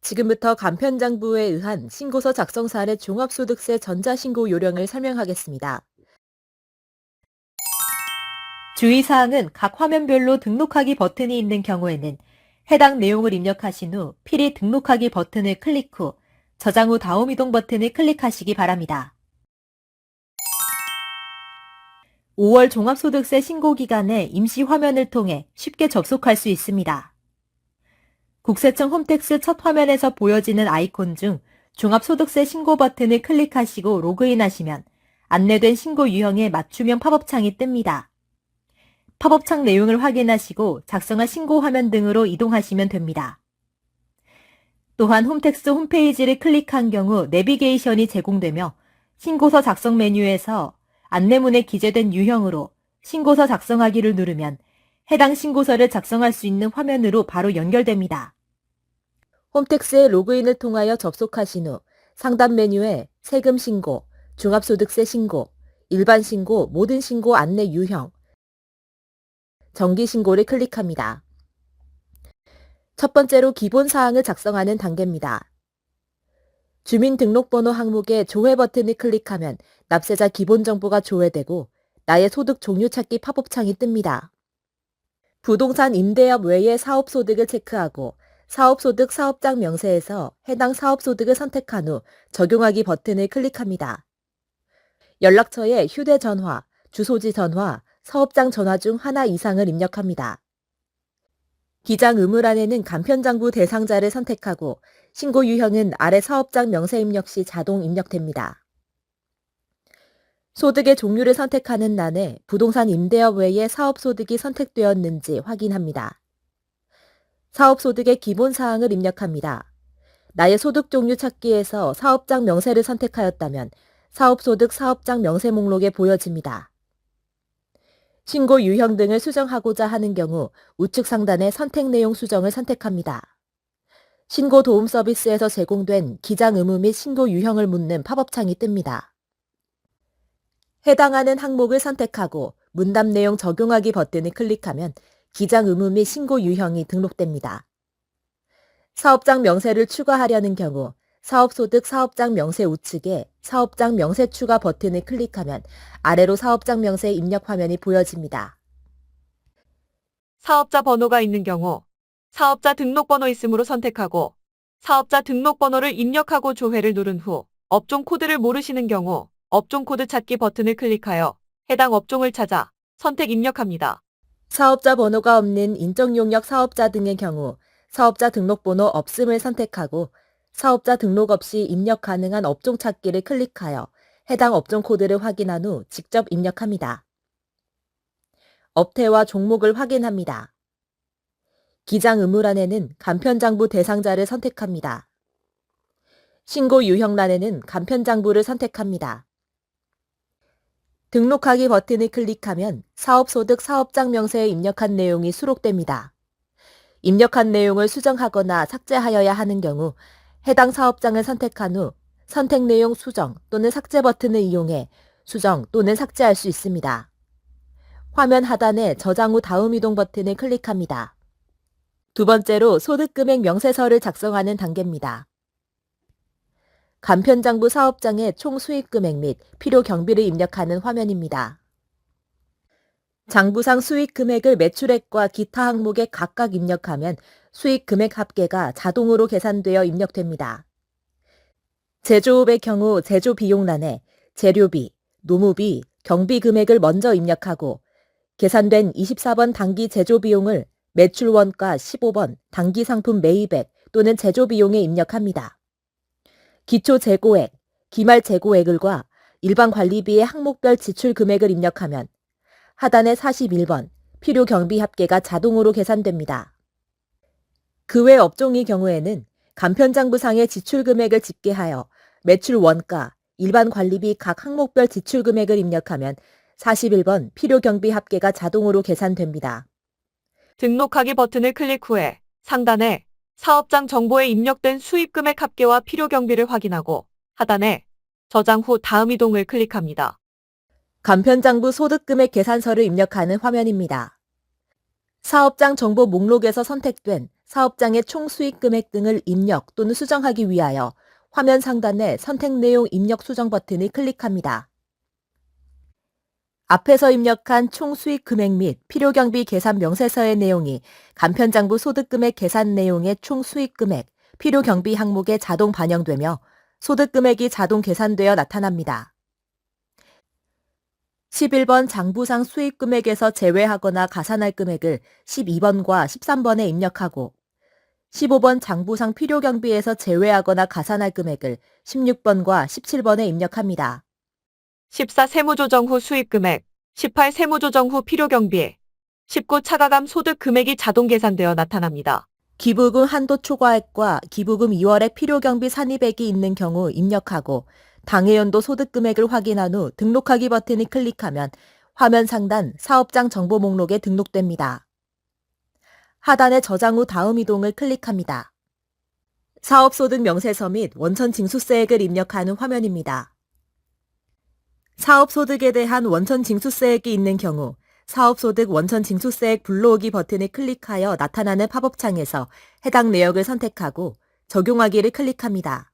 지금부터 간편장부에 의한 신고서 작성 사례 종합소득세 전자신고 요령을 설명하겠습니다. 주의사항은 각 화면별로 등록하기 버튼이 있는 경우에는 해당 내용을 입력하신 후 필히 등록하기 버튼을 클릭 후 저장 후 다음 이동 버튼을 클릭하시기 바랍니다. 5월 종합소득세 신고기간에 임시 화면을 통해 쉽게 접속할 수 있습니다. 국세청 홈택스 첫 화면에서 보여지는 아이콘 중 종합소득세 신고 버튼을 클릭하시고 로그인하시면 안내된 신고 유형의 맞춤형 팝업창이 뜹니다. 팝업창 내용을 확인하시고 작성한 신고 화면 등으로 이동하시면 됩니다. 또한 홈택스 홈페이지를 클릭한 경우 내비게이션이 제공되며 신고서 작성 메뉴에서 안내문에 기재된 유형으로 신고서 작성하기를 누르면 해당 신고서를 작성할 수 있는 화면으로 바로 연결됩니다. 홈택스에 로그인을 통하여 접속하신 후 상단 메뉴에 세금 신고, 종합소득세 신고, 일반 신고, 모든 신고 안내 유형, 정기 신고를 클릭합니다. 첫 번째로 기본 사항을 작성하는 단계입니다. 주민등록번호 항목에 조회 버튼을 클릭하면 납세자 기본 정보가 조회되고 나의 소득 종류 찾기 팝업창이 뜹니다. 부동산 임대업 외의 사업소득을 체크하고 사업소득 사업장 명세에서 해당 사업소득을 선택한 후 적용하기 버튼을 클릭합니다. 연락처에 휴대전화, 주소지 전화, 사업장 전화 중 하나 이상을 입력합니다. 기장 의무란에는 간편장부 대상자를 선택하고 신고 유형은 아래 사업장 명세 입력 시 자동 입력됩니다. 소득의 종류를 선택하는欄에 부동산 임대업 외의 사업소득이 선택되었는지 확인합니다. 사업소득의 기본 사항을 입력합니다. 나의 소득 종류 찾기에서 사업장 명세를 선택하였다면 사업소득 사업장 명세 목록에 보여집니다. 신고 유형 등을 수정하고자 하는 경우 우측 상단의 선택 내용 수정을 선택합니다. 신고 도움 서비스에서 제공된 기장 의무 및 신고 유형을 묻는 팝업창이 뜹니다. 해당하는 항목을 선택하고 문답 내용 적용하기 버튼을 클릭하면 기장 의무 및 신고 유형이 등록됩니다. 사업장 명세를 추가하려는 경우 사업소득 사업장 명세 우측에 사업장 명세 추가 버튼을 클릭하면 아래로 사업장 명세 입력 화면이 보여집니다. 사업자 번호가 있는 경우 사업자 등록번호 있음으로 선택하고 사업자 등록번호를 입력하고 조회를 누른 후 업종 코드를 모르시는 경우 업종 코드 찾기 버튼을 클릭하여 해당 업종을 찾아 선택 입력합니다. 사업자 번호가 없는 인적 용역 사업자 등의 경우 사업자 등록번호 없음을 선택하고 사업자 등록 없이 입력 가능한 업종 찾기를 클릭하여 해당 업종 코드를 확인한 후 직접 입력합니다. 업태와 종목을 확인합니다. 기장 의무란에는 간편장부 대상자를 선택합니다. 신고 유형란에는 간편장부를 선택합니다. 등록하기 버튼을 클릭하면 사업소득 사업장 명세에 입력한 내용이 수록됩니다. 입력한 내용을 수정하거나 삭제하여야 하는 경우 해당 사업장을 선택한 후 선택 내용 수정 또는 삭제 버튼을 이용해 수정 또는 삭제할 수 있습니다. 화면 하단에 저장 후 다음 이동 버튼을 클릭합니다. 두 번째로 소득금액 명세서를 작성하는 단계입니다. 간편장부 사업장의 총 수익금액 및 필요 경비를 입력하는 화면입니다. 장부상 수익금액을 매출액과 기타 항목에 각각 입력하면 수익금액 합계가 자동으로 계산되어 입력됩니다. 제조업의 경우 제조비용란에 재료비, 노무비, 경비 금액을 먼저 입력하고 계산된 24번 단기 제조비용을 매출원가 15번 단기 상품 매입액 또는 제조비용에 입력합니다. 기초 재고액, 기말 재고액을과 일반 관리비의 항목별 지출 금액을 입력하면 하단의 41번 필요 경비 합계가 자동으로 계산됩니다. 그 외 업종의 경우에는 간편장부상의 지출 금액을 집계하여 매출 원가, 일반 관리비 각 항목별 지출 금액을 입력하면 41번 필요 경비 합계가 자동으로 계산됩니다. 등록하기 버튼을 클릭 후에 상단에 사업장 정보에 입력된 수입금액 합계와 필요 경비를 확인하고 하단에 저장 후 다음 이동을 클릭합니다. 간편장부 소득금액 계산서를 입력하는 화면입니다. 사업장 정보 목록에서 선택된 사업장의 총 수익 금액 등을 입력 또는 수정하기 위하여 화면 상단의 선택 내용 입력 수정 버튼을 클릭합니다. 앞에서 입력한 총 수익 금액 및 필요 경비 계산 명세서의 내용이 간편장부 소득 금액 계산 내용의 총 수익 금액, 필요 경비 항목에 자동 반영되며 소득 금액이 자동 계산되어 나타납니다. 11번 장부상 수익 금액에서 제외하거나 가산할 금액을 12번과 13번에 입력하고 15번 장부상 필요 경비에서 제외하거나 가산할 금액을 16번과 17번에 입력합니다. 14 세무조정 후 수익 금액, 18 세무조정 후 필요 경비, 19 차가감 소득 금액이 자동 계산되어 나타납니다. 기부금 한도 초과액과 기부금 2월의 필요 경비 산입액이 있는 경우 입력하고 당해연도 소득 금액을 확인한 후 등록하기 버튼을 클릭하면 화면 상단 사업장 정보 목록에 등록됩니다. 하단의 저장 후 다음 이동을 클릭합니다. 사업소득 명세서 및 원천 징수세액을 입력하는 화면입니다. 사업소득에 대한 원천 징수세액이 있는 경우 사업소득 원천 징수세액 불러오기 버튼을 클릭하여 나타나는 팝업창에서 해당 내역을 선택하고 적용하기를 클릭합니다.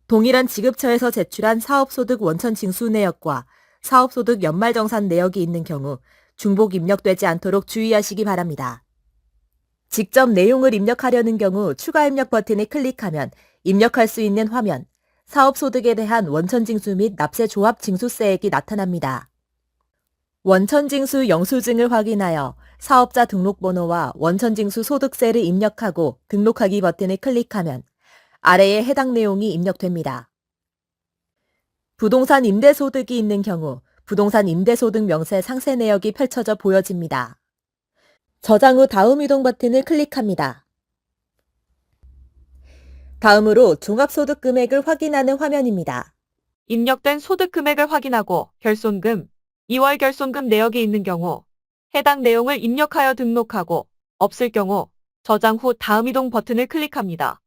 동일한 지급처에서 제출한 사업소득 원천 징수 내역과 사업소득 연말정산 내역이 있는 경우 중복 입력되지 않도록 주의하시기 바랍니다. 직접 내용을 입력하려는 경우 추가 입력 버튼을 클릭하면 입력할 수 있는 화면, 사업소득에 대한 원천징수 및 납세조합징수세액이 나타납니다. 원천징수 영수증을 확인하여 사업자 등록번호와 원천징수 소득세를 입력하고 등록하기 버튼을 클릭하면 아래에 해당 내용이 입력됩니다. 부동산 임대소득이 있는 경우 부동산 임대소득 명세 상세 내역이 펼쳐져 보여집니다. 저장 후 다음 이동 버튼을 클릭합니다. 다음으로 종합소득 금액을 확인하는 화면입니다. 입력된 소득 금액을 확인하고 결손금, 2월 결손금 내역이 있는 경우 해당 내용을 입력하여 등록하고 없을 경우 저장 후 다음 이동 버튼을 클릭합니다.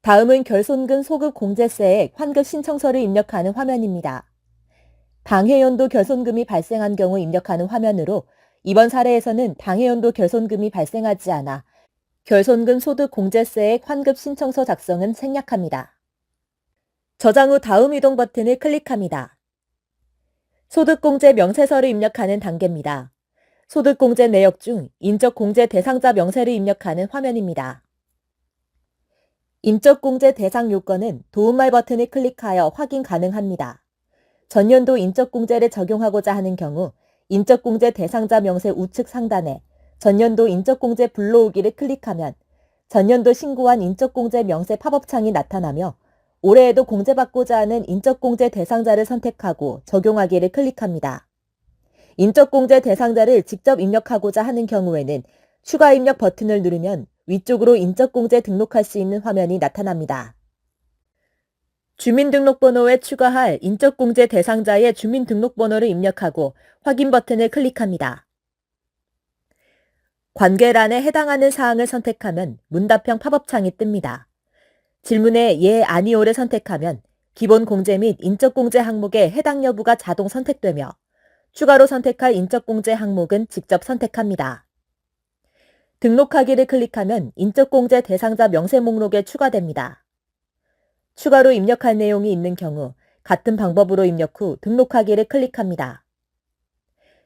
다음은 결손금 소급 공제세액 환급 신청서를 입력하는 화면입니다. 당해연도 결손금이 발생한 경우 입력하는 화면으로 이번 사례에서는 당해연도 결손금이 발생하지 않아 결손금 소득 공제세액 환급 신청서 작성은 생략합니다. 저장 후 다음 이동 버튼을 클릭합니다. 소득공제 명세서를 입력하는 단계입니다. 소득공제 내역 중 인적공제 대상자 명세를 입력하는 화면입니다. 인적공제 대상 요건은 도움말 버튼을 클릭하여 확인 가능합니다. 전년도 인적공제를 적용하고자 하는 경우 인적공제 대상자 명세 우측 상단에 전년도 인적공제 불러오기를 클릭하면 전년도 신고한 인적공제 명세 팝업창이 나타나며 올해에도 공제받고자 하는 인적공제 대상자를 선택하고 적용하기를 클릭합니다. 인적공제 대상자를 직접 입력하고자 하는 경우에는 추가 입력 버튼을 누르면 위쪽으로 인적공제 등록할 수 있는 화면이 나타납니다. 주민등록번호에 추가할 인적공제 대상자의 주민등록번호를 입력하고 확인 버튼을 클릭합니다. 관계란에 해당하는 사항을 선택하면 문답형 팝업창이 뜹니다. 질문에 예, 아니오를 선택하면 기본 공제 및 인적공제 항목의 해당 여부가 자동 선택되며 추가로 선택할 인적공제 항목은 직접 선택합니다. 등록하기를 클릭하면 인적공제 대상자 명세 목록에 추가됩니다. 추가로 입력할 내용이 있는 경우 같은 방법으로 입력 후 등록하기를 클릭합니다.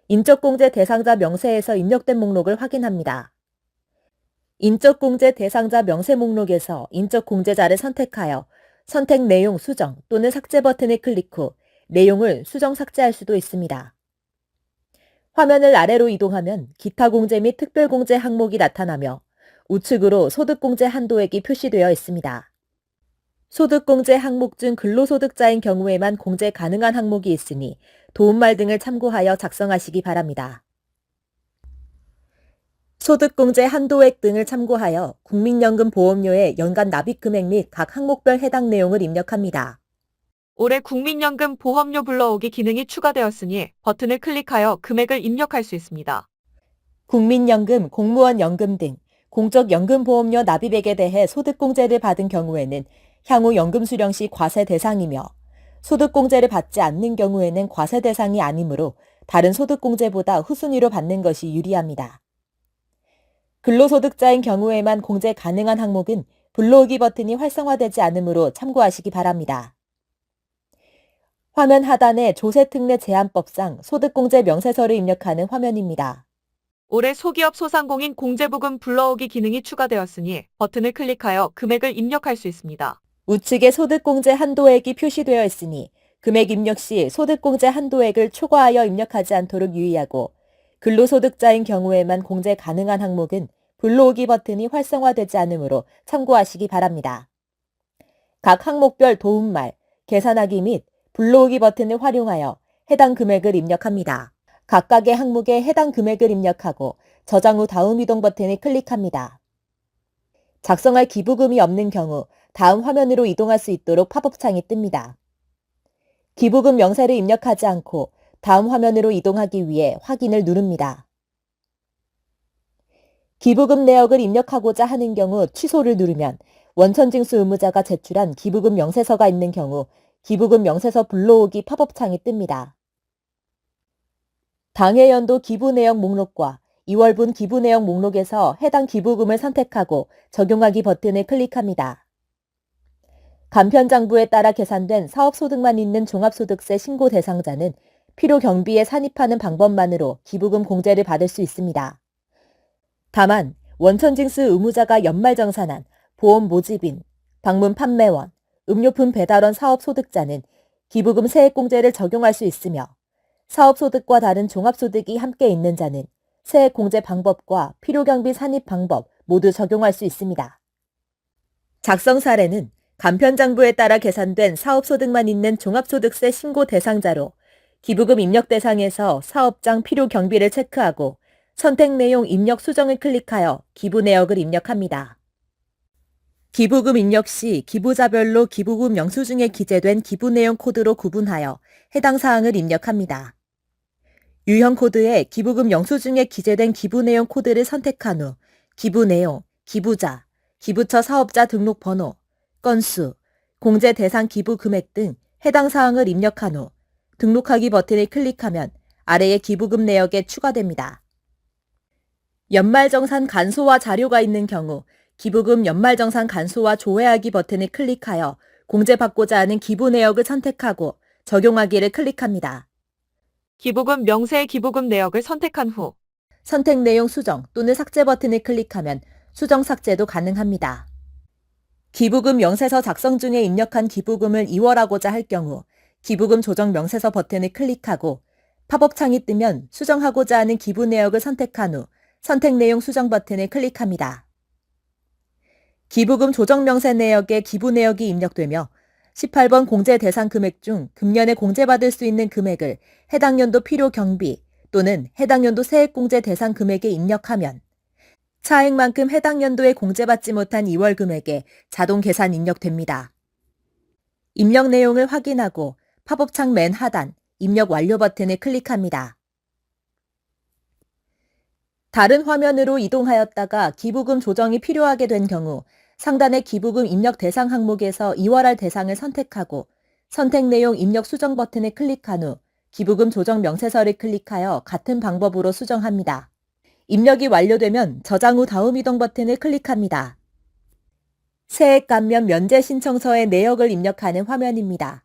인적공제 대상자 명세에서 입력된 목록을 확인합니다. 인적공제 대상자 명세 목록에서 인적공제자를 선택하여 선택 내용 수정 또는 삭제 버튼을 클릭 후 내용을 수정 삭제할 수도 있습니다. 화면을 아래로 이동하면 기타 공제 및 특별공제 항목이 나타나며 우측으로 소득공제 한도액이 표시되어 있습니다. 소득공제 항목 중 근로소득자인 경우에만 공제 가능한 항목이 있으니 도움말 등을 참고하여 작성하시기 바랍니다. 소득공제 한도액 등을 참고하여 국민연금 보험료의 연간 납입 금액 및 각 항목별 해당 내용을 입력합니다. 올해 국민연금 보험료 불러오기 기능이 추가되었으니 버튼을 클릭하여 금액을 입력할 수 있습니다. 국민연금, 공무원연금 등 공적연금보험료 납입액에 대해 소득공제를 받은 경우에는 향후 연금 수령 시 과세 대상이며 소득공제를 받지 않는 경우에는 과세 대상이 아니므로 다른 소득공제보다 후순위로 받는 것이 유리합니다. 근로소득자인 경우에만 공제 가능한 항목은 불러오기 버튼이 활성화되지 않으므로 참고하시기 바랍니다. 화면 하단에 조세특례 제한법상 소득공제 명세서를 입력하는 화면입니다. 올해 소기업 소상공인 공제부금 불러오기 기능이 추가되었으니 버튼을 클릭하여 금액을 입력할 수 있습니다. 우측에 소득공제 한도액이 표시되어 있으니 금액 입력 시 소득공제 한도액을 초과하여 입력하지 않도록 유의하고 근로소득자인 경우에만 공제 가능한 항목은 불러오기 버튼이 활성화되지 않으므로 참고하시기 바랍니다. 각 항목별 도움말, 계산하기 및 불러오기 버튼을 활용하여 해당 금액을 입력합니다. 각각의 항목에 해당 금액을 입력하고 저장 후 다음 이동 버튼을 클릭합니다. 작성할 기부금이 없는 경우 다음 화면으로 이동할 수 있도록 팝업창이 뜹니다. 기부금 명세를 입력하지 않고 다음 화면으로 이동하기 위해 확인을 누릅니다. 기부금 내역을 입력하고자 하는 경우 취소를 누르면 원천징수 의무자가 제출한 기부금 명세서가 있는 경우 기부금 명세서 불러오기 팝업창이 뜹니다. 당해 연도 기부 내역 목록과 2월분 기부 내역 목록에서 해당 기부금을 선택하고 적용하기 버튼을 클릭합니다. 간편장부에 따라 계산된 사업소득만 있는 종합소득세 신고 대상자는 필요 경비에 산입하는 방법만으로 기부금 공제를 받을 수 있습니다. 다만 원천징수 의무자가 연말정산한 보험 모집인, 방문 판매원, 음료품 배달원 사업소득자는 기부금 세액공제를 적용할 수 있으며 사업소득과 다른 종합소득이 함께 있는 자는 세액공제 방법과 필요경비 산입 방법 모두 적용할 수 있습니다. 작성 사례는 간편장부에 따라 계산된 사업소득만 있는 종합소득세 신고 대상자로 기부금 입력 대상에서 사업장 필요 경비를 체크하고 선택 내용 입력 수정을 클릭하여 기부 내역을 입력합니다. 기부금 입력 시 기부자별로 기부금 영수증에 기재된 기부 내용 코드로 구분하여 해당 사항을 입력합니다. 유형 코드에 기부금 영수증에 기재된 기부 내용 코드를 선택한 후 기부 내용, 기부자, 기부처 사업자 등록 번호, 건수, 공제 대상 기부 금액 등 해당 사항을 입력한 후 등록하기 버튼을 클릭하면 아래의 기부금 내역에 추가됩니다. 연말정산 간소화 자료가 있는 경우 기부금 연말정산 간소화 조회하기 버튼을 클릭하여 공제받고자 하는 기부 내역을 선택하고 적용하기를 클릭합니다. 기부금 명세의 기부금 내역을 선택한 후 선택 내용 수정 또는 삭제 버튼을 클릭하면 수정 삭제도 가능합니다. 기부금 명세서 작성 중에 입력한 기부금을 이월하고자 할 경우 기부금 조정 명세서 버튼을 클릭하고 팝업창이 뜨면 수정하고자 하는 기부 내역을 선택한 후 선택 내용 수정 버튼을 클릭합니다. 기부금 조정 명세 내역에 기부 내역이 입력되며 18번 공제 대상 금액 중 금년에 공제받을 수 있는 금액을 해당 연도 필요 경비 또는 해당 연도 세액공제 대상 금액에 입력하면 차액만큼 해당 연도에 공제받지 못한 2월 금액에 자동 계산 입력됩니다. 입력 내용을 확인하고 팝업창 맨 하단 입력 완료 버튼을 클릭합니다. 다른 화면으로 이동하였다가 기부금 조정이 필요하게 된 경우 상단의 기부금 입력 대상 항목에서 이월할 대상을 선택하고 선택 내용 입력 수정 버튼을 클릭한 후 기부금 조정 명세서를 클릭하여 같은 방법으로 수정합니다. 입력이 완료되면 저장 후 다음 이동 버튼을 클릭합니다. 세액 감면 면제 신청서의 내역을 입력하는 화면입니다.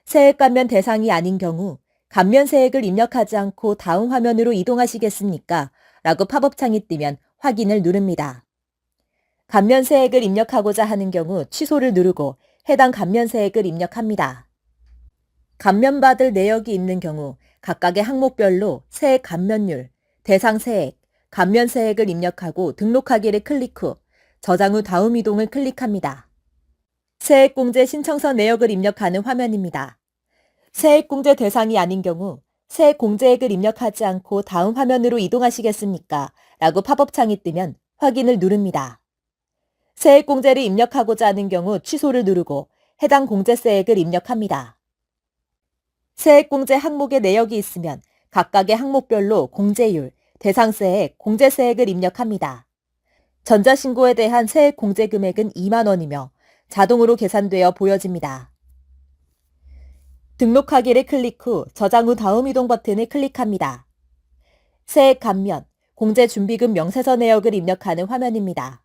세액 감면 대상이 아닌 경우 감면 세액을 입력하지 않고 다음 화면으로 이동하시겠습니까? 라고 팝업창이 뜨면 확인을 누릅니다. 감면 세액을 입력하고자 하는 경우 취소를 누르고 해당 감면 세액을 입력합니다. 감면받을 내역이 있는 경우 각각의 항목별로 세액 감면율, 대상 세액, 감면 세액을 입력하고 등록하기를 클릭 후 저장 후 다음 이동을 클릭합니다. 세액공제 신청서 내역을 입력하는 화면입니다. 세액공제 대상이 아닌 경우 세액공제액을 입력하지 않고 다음 화면으로 이동하시겠습니까? 라고 팝업창이 뜨면 확인을 누릅니다. 세액공제를 입력하고자 하는 경우 취소를 누르고 해당 공제세액을 입력합니다. 세액공제 항목의 내역이 있으면 각각의 항목별로 공제율, 대상세액, 공제세액을 입력합니다. 전자신고에 대한 세액공제 금액은 2만 원이며 자동으로 계산되어 보여집니다. 등록하기를 클릭 후 저장 후 다음 이동 버튼을 클릭합니다. 세액 감면, 공제준비금 명세서 내역을 입력하는 화면입니다.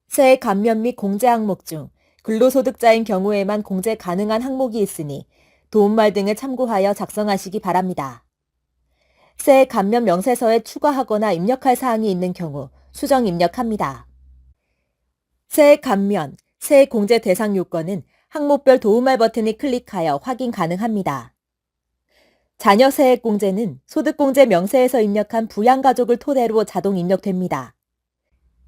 세액 감면 및 공제 항목 중 근로소득자인 경우에만 공제 가능한 항목이 있으니 도움말 등을 참고하여 작성하시기 바랍니다. 세액 감면 명세서에 추가하거나 입력할 사항이 있는 경우 수정 입력합니다. 세액 감면, 세액 공제 대상 요건은 항목별 도움말 버튼을 클릭하여 확인 가능합니다. 자녀 세액 공제는 소득공제 명세에서 입력한 부양가족을 토대로 자동 입력됩니다.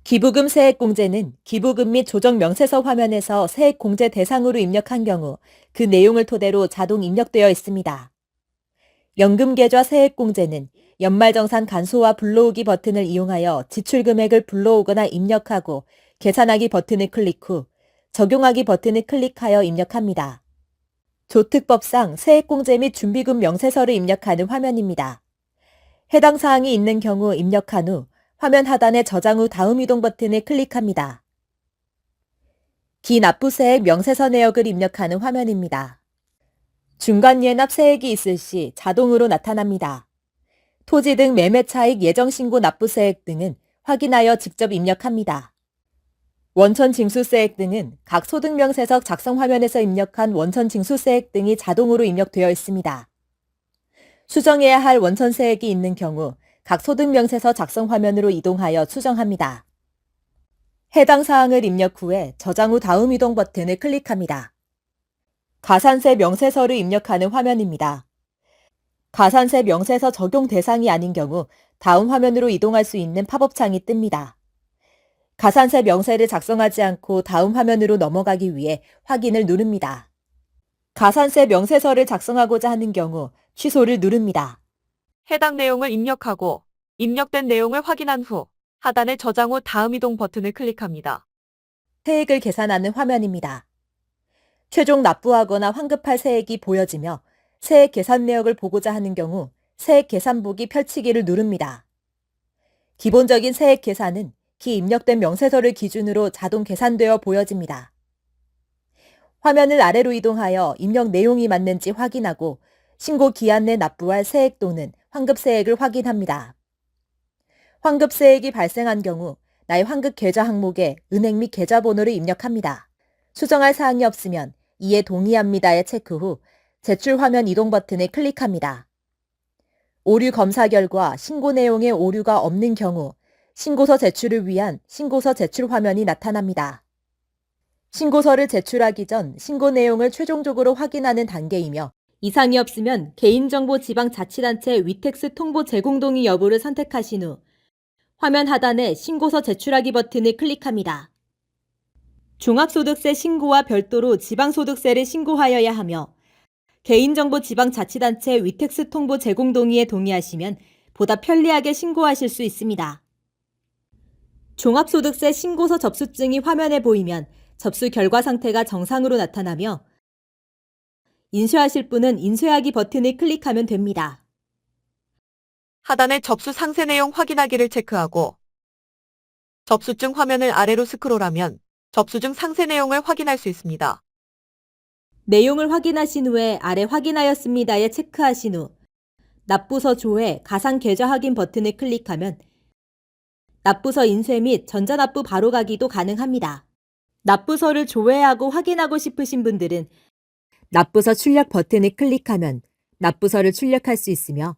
기부금 세액 공제는 기부금 및 조정 명세서 화면에서 세액 공제 대상으로 입력한 경우 그 내용을 토대로 자동 입력되어 있습니다. 연금계좌 세액 공제는 연말정산 간소화 불러오기 버튼을 이용하여 지출 금액을 불러오거나 입력하고 계산하기 버튼을 클릭 후 적용하기 버튼을 클릭하여 입력합니다. 조특법상 세액공제 및 준비금 명세서를 입력하는 화면입니다. 해당 사항이 있는 경우 입력한 후 화면 하단의 저장 후 다음 이동 버튼을 클릭합니다. 기납부세액 명세서 내역을 입력하는 화면입니다. 중간 예납 세액이 있을 시 자동으로 나타납니다. 토지 등 매매차익 예정신고 납부세액 등은 확인하여 직접 입력합니다. 원천징수세액 등은 각 소득명세서 작성 화면에서 입력한 원천징수세액 등이 자동으로 입력되어 있습니다. 수정해야 할 원천세액이 있는 경우 각 소득명세서 작성 화면으로 이동하여 수정합니다. 해당 사항을 입력 후에 저장 후 다음 이동 버튼을 클릭합니다. 가산세 명세서를 입력하는 화면입니다. 가산세 명세서 적용 대상이 아닌 경우 다음 화면으로 이동할 수 있는 팝업창이 뜹니다. 가산세 명세를 작성하지 않고 다음 화면으로 넘어가기 위해 확인을 누릅니다. 가산세 명세서를 작성하고자 하는 경우 취소를 누릅니다. 해당 내용을 입력하고 입력된 내용을 확인한 후 하단의 저장 후 다음 이동 버튼을 클릭합니다. 세액을 계산하는 화면입니다. 최종 납부하거나 환급할 세액이 보여지며 세액 계산 내역을 보고자 하는 경우 세액 계산보기 펼치기를 누릅니다. 기본적인 세액 계산은 기 입력된 명세서를 기준으로 자동 계산되어 보여집니다. 화면을 아래로 이동하여 입력 내용이 맞는지 확인하고 신고 기한 내 납부할 세액 또는 환급세액을 확인합니다. 환급세액이 발생한 경우 나의 환급 계좌 항목에 은행 및 계좌번호를 입력합니다. 수정할 사항이 없으면 이에 동의합니다에 체크 후 제출 화면 이동 버튼을 클릭합니다. 오류 검사 결과 신고 내용에 오류가 없는 경우 신고서 제출을 위한 신고서 제출 화면이 나타납니다. 신고서를 제출하기 전 신고 내용을 최종적으로 확인하는 단계이며 이상이 없으면 개인정보 지방자치단체 위텍스 통보 제공 동의 여부를 선택하신 후 화면 하단에 신고서 제출하기 버튼을 클릭합니다. 종합소득세 신고와 별도로 지방소득세를 신고하여야 하며 개인정보 지방자치단체 위텍스 통보 제공 동의에 동의하시면 보다 편리하게 신고하실 수 있습니다. 종합소득세 신고서 접수증이 화면에 보이면 접수 결과 상태가 정상으로 나타나며 인쇄하실 분은 인쇄하기 버튼을 클릭하면 됩니다. 하단의 접수 상세 내용 확인하기를 체크하고 접수증 화면을 아래로 스크롤하면 접수증 상세 내용을 확인할 수 있습니다. 내용을 확인하신 후에 아래 확인하였습니다에 체크하신 후 납부서 조회 가상 계좌 확인 버튼을 클릭하면 납부서 인쇄 및 전자납부 바로가기도 가능합니다. 납부서를 조회하고 확인하고 싶으신 분들은 납부서 출력 버튼을 클릭하면 납부서를 출력할 수 있으며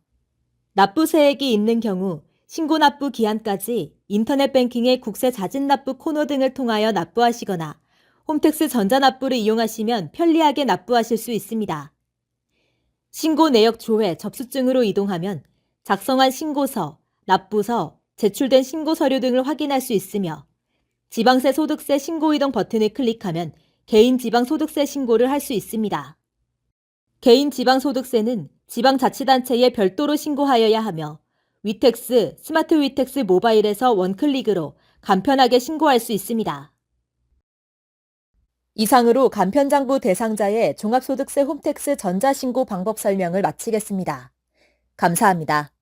납부세액이 있는 경우 신고 납부 기한까지 인터넷 뱅킹의 국세 자진 납부 코너 등을 통하여 납부하시거나 홈택스 전자납부를 이용하시면 편리하게 납부하실 수 있습니다. 신고 내역 조회 접수증으로 이동하면 작성한 신고서, 납부서, 제출된 신고 서류 등을 확인할 수 있으며 지방세 소득세 신고 이동 버튼을 클릭하면 개인 지방소득세 신고를 할 수 있습니다. 개인 지방소득세는 지방자치단체에 별도로 신고하여야 하며 위텍스, 스마트 위텍스 모바일에서 원클릭으로 간편하게 신고할 수 있습니다. 이상으로 간편장부 대상자의 종합소득세 홈택스 전자신고 방법 설명을 마치겠습니다. 감사합니다.